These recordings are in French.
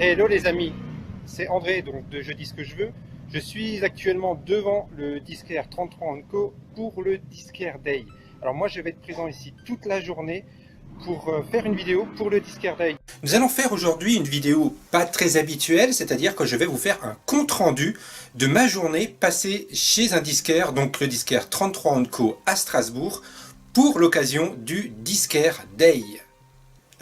Hello les amis, c'est André donc de Je dis ce que je veux. Je suis actuellement devant le disquaire 33 Co pour le Disquaire Day. Alors moi je vais être présent ici toute la journée pour faire une vidéo pour le Disquaire Day. Nous allons faire aujourd'hui une vidéo pas très habituelle, c'est-à-dire que je vais vous faire un compte-rendu de ma journée passée chez un disquaire, donc le disquaire 33 Co à Strasbourg, pour l'occasion du Disquaire Day.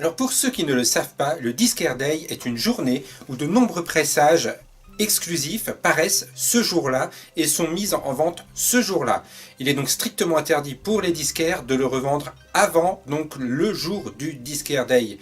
Alors pour ceux qui ne le savent pas, le Disquaire Day est une journée où de nombreux pressages exclusifs paraissent ce jour-là et sont mis en vente ce jour-là. Il est donc strictement interdit pour les disquaires de le revendre avant donc le jour du Disquaire Day.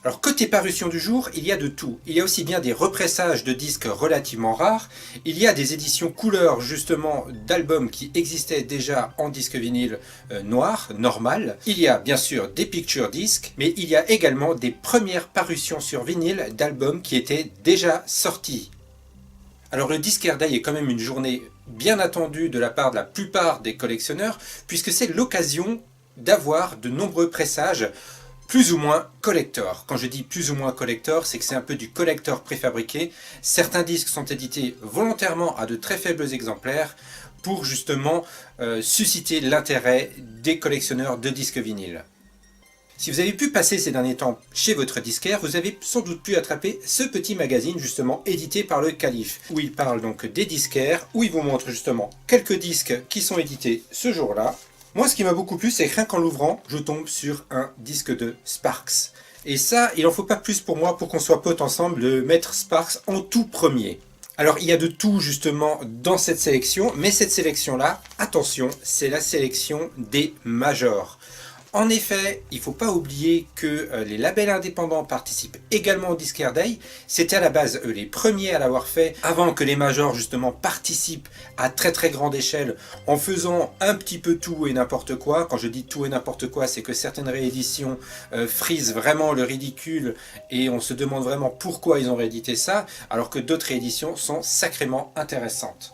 Alors côté parution du jour, il y a de tout. Il y a aussi bien des repressages de disques relativement rares, il y a des éditions couleurs justement d'albums qui existaient déjà en disque vinyle noir, normal. Il y a bien sûr des picture discs, mais il y a également des premières parutions sur vinyle d'albums qui étaient déjà sortis. Alors le Disquaire Day est quand même une journée bien attendue de la part de la plupart des collectionneurs, puisque c'est l'occasion d'avoir de nombreux pressages plus ou moins collector. Quand je dis plus ou moins collector, c'est que c'est un peu du collector préfabriqué. Certains disques sont édités volontairement à de très faibles exemplaires pour justement susciter l'intérêt des collectionneurs de disques vinyles. Si vous avez pu passer ces derniers temps chez votre disquaire, vous avez sans doute pu attraper ce petit magazine justement édité par le Calife, où il parle donc des disquaires, où il vous montre justement quelques disques qui sont édités ce jour-là. Moi, ce qui m'a beaucoup plu, c'est que rien qu'en l'ouvrant, je tombe sur un disque de Sparks. Et ça, il en faut pas plus pour moi, pour qu'on soit potes ensemble, de mettre Sparks en tout premier. Alors, il y a de tout justement dans cette sélection, mais cette sélection-là, attention, c'est la sélection des majors. En effet, il ne faut pas oublier que les labels indépendants participent également au Disquaire Day. C'était à la base eux les premiers à l'avoir fait, avant que les majors justement participent à très très grande échelle en faisant un petit peu tout et n'importe quoi. Quand je dis tout et n'importe quoi, c'est que certaines rééditions frisent vraiment le ridicule et on se demande vraiment pourquoi ils ont réédité ça, alors que d'autres rééditions sont sacrément intéressantes.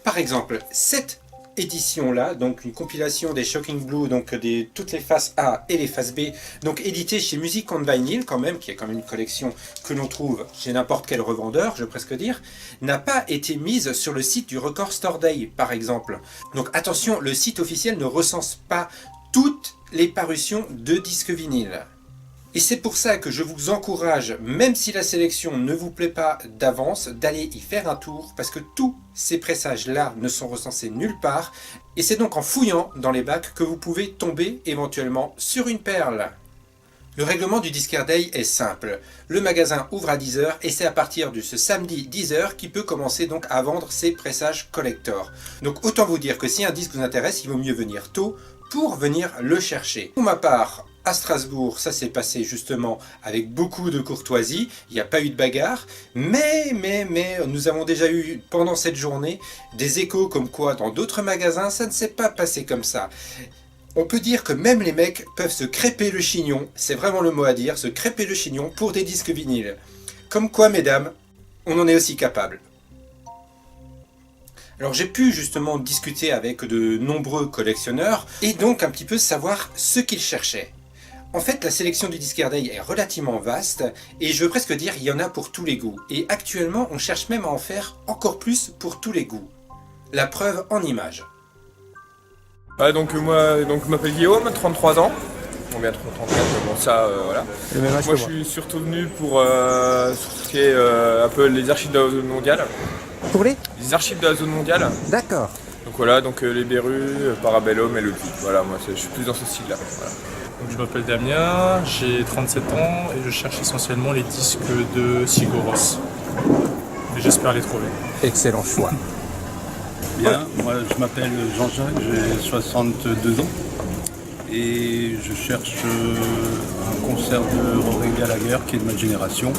Par exemple, cette édition-là, donc une compilation des Shocking Blue, donc toutes les faces A et les faces B, donc édité chez Music on Vinyl quand même, qui est quand même une collection que l'on trouve chez n'importe quel revendeur, je vais presque dire, n'a pas été mise sur le site du Record Store Day, par exemple. Donc attention, le site officiel ne recense pas toutes les parutions de disques vinyles. Et c'est pour ça que je vous encourage, même si la sélection ne vous plaît pas d'avance, d'aller y faire un tour, parce que tous ces pressages-là ne sont recensés nulle part, et c'est donc en fouillant dans les bacs que vous pouvez tomber éventuellement sur une perle. Le règlement du Disquaire Day est simple. Le magasin ouvre à 10 h et c'est à partir de ce samedi 10 h qu'il peut commencer donc à vendre ses pressages collector. Donc autant vous dire que si un disque vous intéresse, il vaut mieux venir tôt pour venir le chercher. Pour ma part, à Strasbourg, ça s'est passé justement avec beaucoup de courtoisie, il n'y a pas eu de bagarre, mais nous avons déjà eu pendant cette journée des échos comme quoi dans d'autres magasins ça ne s'est pas passé comme ça. On peut dire que même les mecs peuvent se crêper le chignon, c'est vraiment le mot à dire, se crêper le chignon pour des disques vinyles. Comme quoi mesdames, on en est aussi capable. Alors j'ai pu justement discuter avec de nombreux collectionneurs et donc un petit peu savoir ce qu'ils cherchaient. En fait, la sélection du Disquaire Day est relativement vaste et je veux presque dire il y en a pour tous les goûts. Et actuellement, on cherche même à en faire encore plus pour tous les goûts. La preuve en images. Donc moi, je m'appelle Guillaume, 33 ans. On vient de 34, mais bon ça, voilà. Moi je suis surtout venu pour ce qui est un peu les archives de la zone mondiale. Pour les archives de la zone mondiale. D'accord. Donc voilà, les Berus, Parabellum et Ludwig. Voilà, moi je suis plus dans ce style-là. Voilà. Donc, je m'appelle Damien, j'ai 37 ans et je cherche essentiellement les disques de Sigur Rós. Et j'espère les trouver. Excellent choix. Bien, moi je m'appelle Jean-Jacques, j'ai 62 ans et je cherche un concert de Rory Gallagher qui est de ma génération.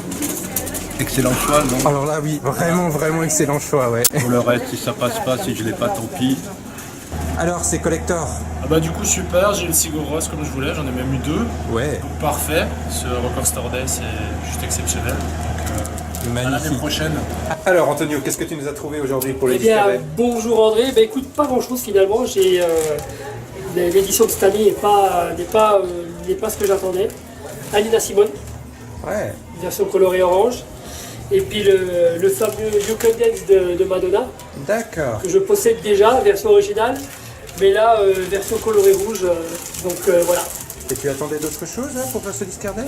Excellent choix, non? Alors là oui, vraiment excellent choix, ouais. Pour le reste, si ça passe pas, si je l'ai pas, tant pis. Alors c'est collector. Du coup super, j'ai le Sigur Rós comme je voulais, j'en ai même eu 2. Ouais. Donc parfait, ce Record Store Day c'est juste exceptionnel. Donc à l'année magnifique. prochaine. Alors Antonio, qu'est-ce que tu nous as trouvé aujourd'hui pour le Eh bien, Disquaire Day? bonjour André. Écoute, pas grand-chose finalement. L'édition de cette année n'est pas ce que j'attendais. Nina Simone, Ouais. version colorée orange. Et puis le fameux You Can Dance de Madonna, D'accord. que je possède déjà, version originale, mais là, version colorée rouge, donc voilà. Et tu attendais d'autres choses là, pour faire ce disquaire Day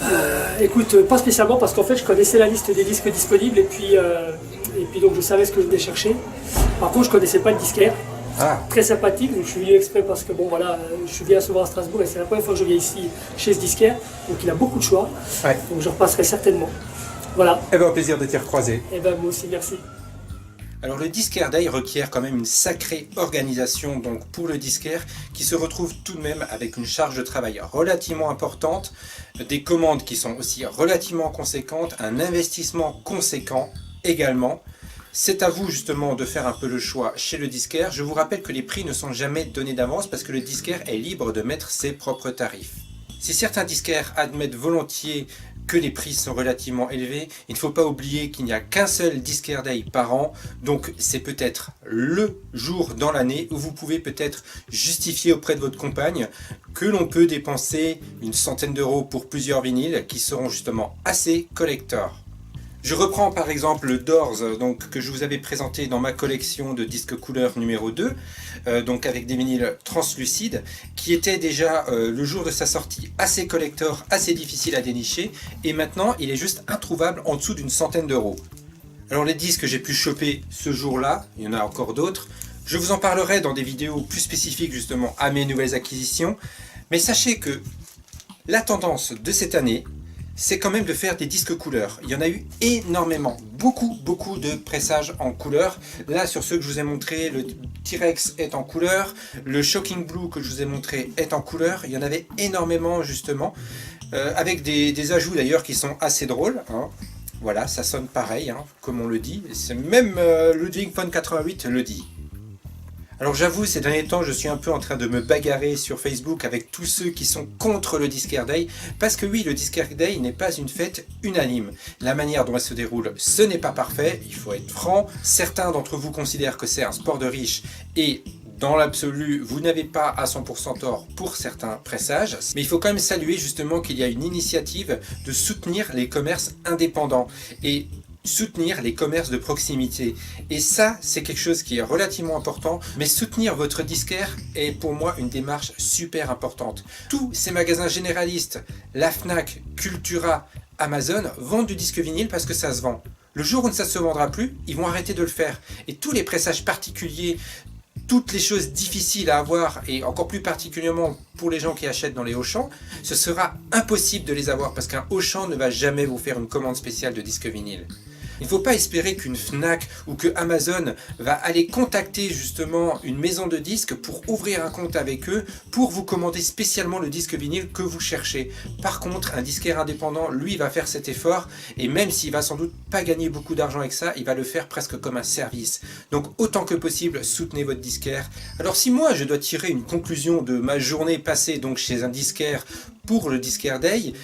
Écoute, pas spécialement, parce qu'en fait, je connaissais la liste des disques disponibles, et puis donc je savais ce que je venais chercher. Par contre, je connaissais pas le disquaire. Ah, Très sympathique, donc je suis venu exprès parce que bon voilà, je suis bien souvent à Strasbourg et c'est la première fois que je viens ici chez ce disquaire, donc il a beaucoup de choix, ouais. donc je repasserai certainement. Voilà, Eh ben, au plaisir de t'y recroiser. et ben moi aussi, merci. Alors le disquaire Day requiert quand même une sacrée organisation donc pour le disquaire qui se retrouve tout de même avec une charge de travail relativement importante, des commandes qui sont aussi relativement conséquentes, un investissement conséquent également. C'est à vous justement de faire un peu le choix chez le disquaire. Je vous rappelle que les prix ne sont jamais donnés d'avance parce que le disquaire est libre de mettre ses propres tarifs. Si certains disquaires admettent volontiers que les prix sont relativement élevés, il ne faut pas oublier qu'il n'y a qu'un seul disquaire Day par an, donc c'est peut-être le jour dans l'année où vous pouvez peut-être justifier auprès de votre compagne que l'on peut dépenser une centaine d'euros pour plusieurs vinyles qui seront justement assez collector. Je reprends par exemple le Doors donc, que je vous avais présenté dans ma collection de disques couleur numéro 2, donc avec des vinyles translucides, qui était déjà le jour de sa sortie assez collector, assez difficile à dénicher, et maintenant il est juste introuvable en dessous d'une centaine d'euros. Alors les disques que j'ai pu choper ce jour-là, il y en a encore d'autres, je vous en parlerai dans des vidéos plus spécifiques justement à mes nouvelles acquisitions, mais sachez que la tendance de cette année, c'est quand même de faire des disques couleurs. Il y en a eu énormément, beaucoup de pressages en couleur. Là, sur ceux que je vous ai montré, le T-Rex est en couleur, le Shocking Blue que je vous ai montré est en couleur. Il y en avait énormément justement, avec des ajouts d'ailleurs qui sont assez drôles. Hein. Voilà, ça sonne pareil, hein, comme on le dit. Même Ludwig von 88 le dit. Alors j'avoue, ces derniers temps, je suis un peu en train de me bagarrer sur Facebook avec tous ceux qui sont contre le disquaire Day, parce que oui, le disquaire Day n'est pas une fête unanime. La manière dont elle se déroule, ce n'est pas parfait, il faut être franc. Certains d'entre vous considèrent que c'est un sport de riche, et dans l'absolu, vous n'avez pas à 100% tort pour certains pressages, mais il faut quand même saluer justement qu'il y a une initiative de soutenir les commerces indépendants. Et soutenir les commerces de proximité. Et ça, c'est quelque chose qui est relativement important, mais soutenir votre disquaire est pour moi une démarche super importante. Tous ces magasins généralistes, la Fnac, Cultura, Amazon, vendent du disque vinyle parce que ça se vend. Le jour où ça ne se vendra plus, ils vont arrêter de le faire. Et tous les pressages particuliers, toutes les choses difficiles à avoir, et encore plus particulièrement pour les gens qui achètent dans les Auchan, ce sera impossible de les avoir parce qu'un Auchan ne va jamais vous faire une commande spéciale de disque vinyle. Il ne faut pas espérer qu'une Fnac ou que Amazon va aller contacter justement une maison de disques pour ouvrir un compte avec eux pour vous commander spécialement le disque vinyle que vous cherchez. Par contre, un disquaire indépendant, lui, va faire cet effort et même s'il va sans doute pas gagner beaucoup d'argent avec ça, il va le faire presque comme un service. Donc autant que possible, soutenez votre disquaire. Alors si moi je dois tirer une conclusion de ma journée passée donc chez un disquaire pour le disquaire Day,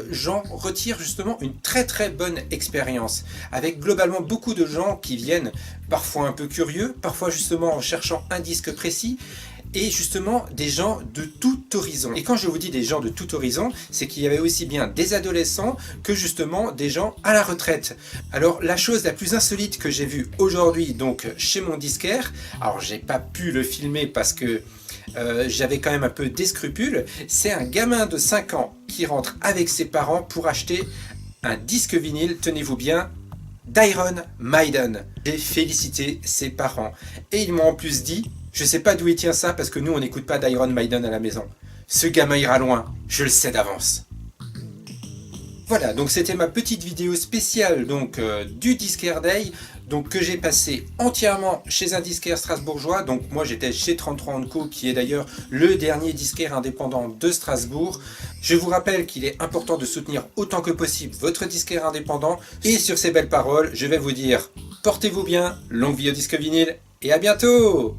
j'en retire justement une très bonne expérience, avec globalement beaucoup de gens qui viennent parfois un peu curieux, parfois justement en cherchant un disque précis, et justement des gens de tout horizon. Et quand je vous dis des gens de tout horizon, c'est qu'il y avait aussi bien des adolescents que justement des gens à la retraite. Alors la chose la plus insolite que j'ai vue aujourd'hui donc chez mon disquaire, alors j'ai pas pu le filmer parce que j'avais quand même un peu des scrupules, c'est un gamin de 5 ans qui rentre avec ses parents pour acheter un disque vinyle, tenez-vous bien, d'Iron Maiden. J'ai félicité ses parents et ils m'ont en plus dit, je sais pas d'où il tient ça parce que nous on n'écoute pas d'Iron Maiden à la maison. Ce gamin ira loin, je le sais d'avance. Voilà, donc c'était ma petite vidéo spéciale donc du disquaire Day, donc que j'ai passé entièrement chez un disquaire strasbourgeois. Donc moi j'étais chez 33 & Co, qui est d'ailleurs le dernier disquaire indépendant de Strasbourg. Je vous rappelle qu'il est important de soutenir autant que possible votre disquaire indépendant. Et sur ces belles paroles, je vais vous dire, portez-vous bien, longue vie au disque vinyle et à bientôt!